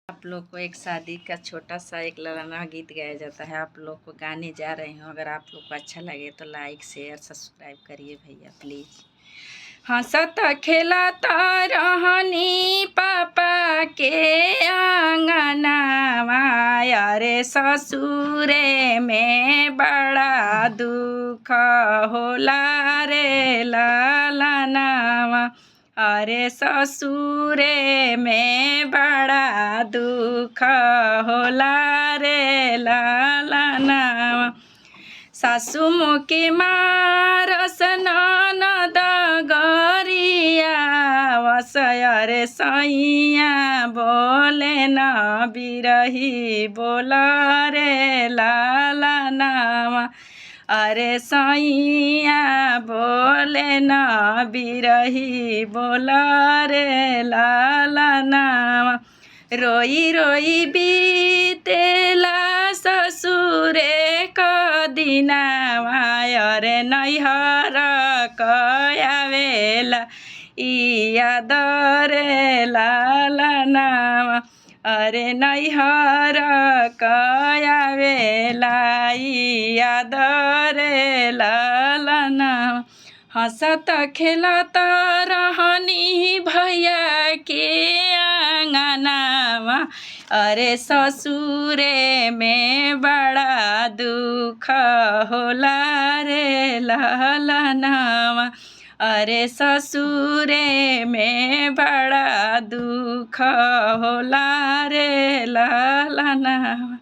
आप लोग को एक शादी का छोटा सा एक ललाना गीत गाया जाता है। आप लोग को गाने जा रही हूँ। अगर आप लोग को अच्छा लगे तो लाइक शेयर सब्सक्राइब करिए भैया प्लीज़। हंसत खेलता रहनी पापा के आंगनवा, अरे ससुरे में बड़ा दुख होला रे ललनवा, अरे ससुरे में बड़ा दुख होला रे ललनवा। सासु मुखी मारस ननद गरिया वसय रे सैया बोले न बिरही बोल रे ललनवा, अरे सैया बोले न बिरही बोल रे ललनवा। रोई रोई बीतेला ससुरे क दिनवा, अरे नैहर कयावेला याद रे ललनवा, अरे नैहर कयावेला याद रे ललनवा। हंसत खेलत रहनी भैया के आंगनवा, अरे ससुरे में बड़ा दुख होला रे ललनवा, अरे ससुरे में बड़ा दुख होला रे ललनवा।